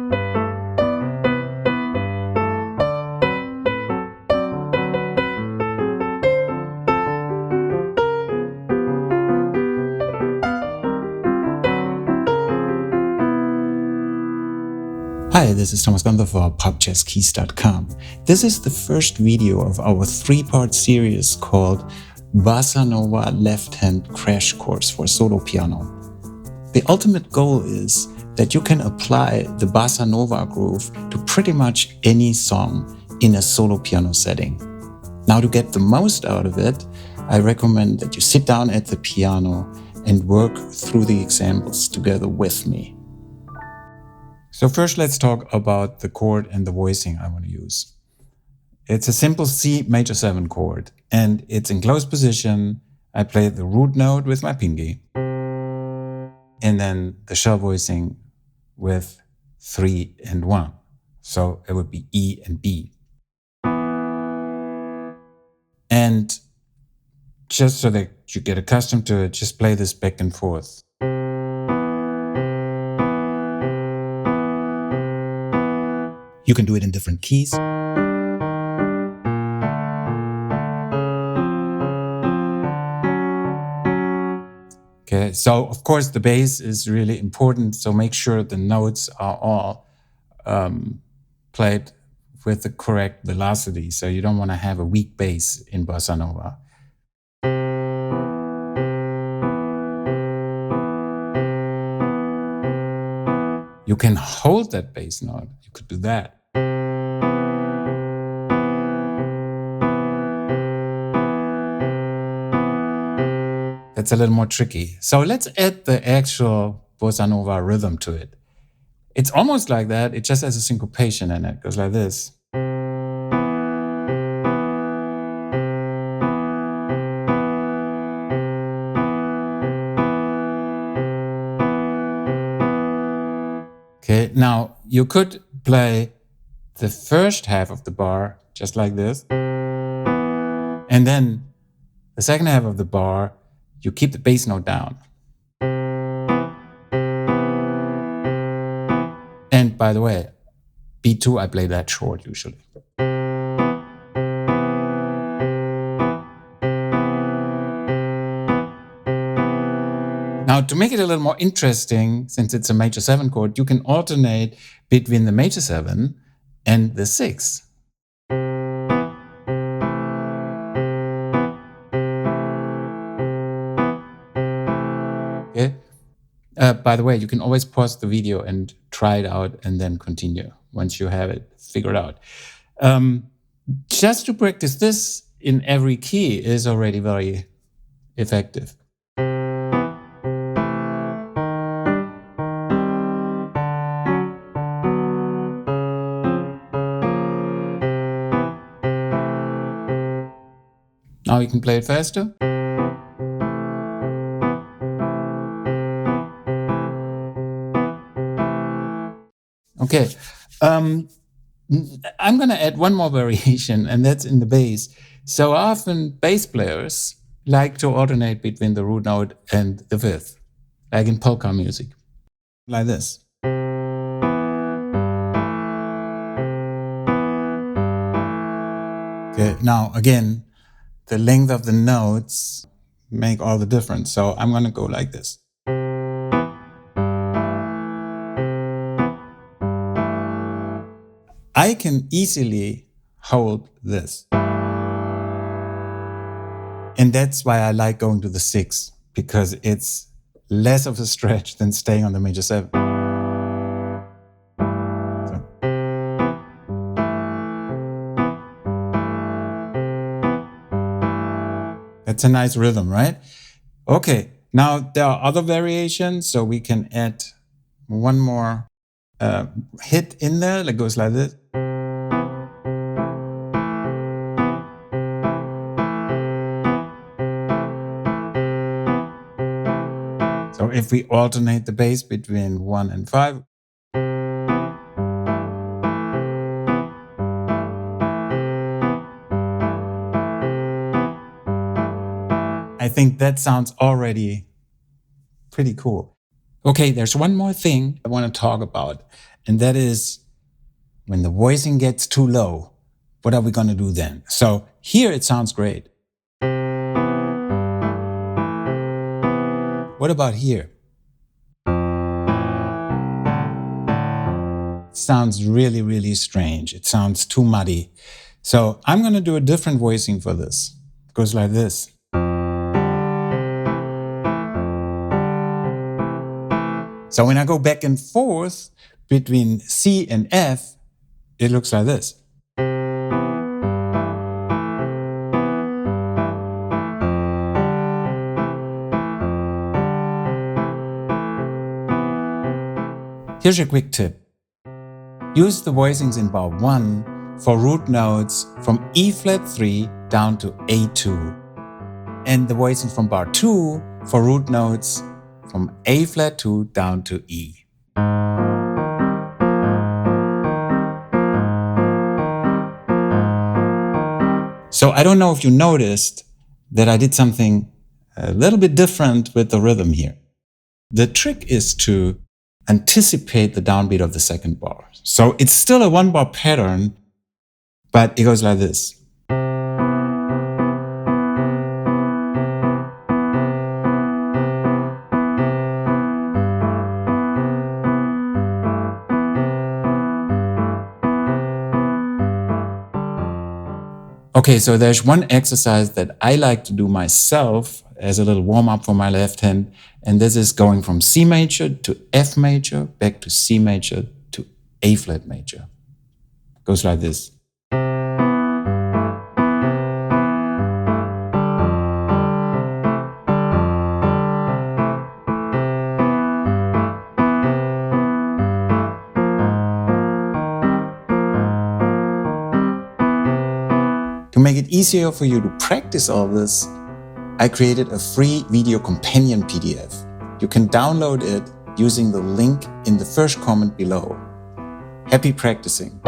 Hi, this is Thomas Gunther for PopJazzKeys.com. This is the first video of our three-part series called Bossa Nova Left-Hand Crash Course for Solo Piano. The ultimate goal is that you can apply the Bossa Nova groove to pretty much any song in a solo piano setting. Now, to get the most out of it, I recommend that you sit down at the piano and work through the examples together with me. So first, let's talk about the chord and the voicing I want to use. It's a simple C major 7 chord, and it's in closed position. I play the root note with my pinky, and then the shell voicing with 3 and 1. So it would be E and B. And just so that you get accustomed to it, just play this back and forth. You can do it in different keys. Okay, so of course the bass is really important, so make sure the notes are all played with the correct velocity, so you don't want to have a weak bass in Bossa Nova. You can hold that bass note, you could do that. That's a little more tricky. So let's add the actual Bossa Nova rhythm to it. It's almost like that, it just has a syncopation in it. It goes like this. Okay, now you could play the first half of the bar just like this. And then the second half of the bar, you keep the bass note down. And by the way, B2, I play that short usually. Now, to make it a little more interesting, since it's a major 7 chord, you can alternate between the major 7 and the 6. Okay. By the way, you can always pause the video and try it out and then continue once you have it figured out. Just to practice this in every key is already very effective. Now you can play it faster. Okay, I'm going to add one more variation, and that's in the bass. So often bass players like to alternate between the root note and the fifth, like in polka music, like this. Okay, now again, the length of the notes make all the difference. So I'm going to go like this. I can easily hold this. And that's why I like going to the 6, because it's less of a stretch than staying on the major 7. So. That's a nice rhythm, right? Okay, now there are other variations, so we can add one more hit in there that goes like this. So if we alternate the bass between 1 and 5, I think that sounds already pretty cool. Okay, there's one more thing I want to talk about, and that is when the voicing gets too low, what are we going to do then? So here it sounds great. What about here? It sounds really, really strange. It sounds too muddy. So I'm going to do a different voicing for this. It goes like this. So when I go back and forth between C and F, it looks like this. Here's a quick tip. Use the voicings in bar 1 for root notes from E flat 3 down to A2. And the voicings from bar 2 for root notes from A flat 2 down to E. So I don't know if you noticed that I did something a little bit different with the rhythm here. The trick is to anticipate the downbeat of the second bar. So it's still a one-bar pattern, but it goes like this. Okay, so there's one exercise that I like to do myself as a little warm-up for my left hand, and this is going from C major to F major, back to C major to A flat major. It goes like this. To make it easier for you to practice all this, I created a free video companion PDF. You can download it using the link in the first comment below. Happy practicing!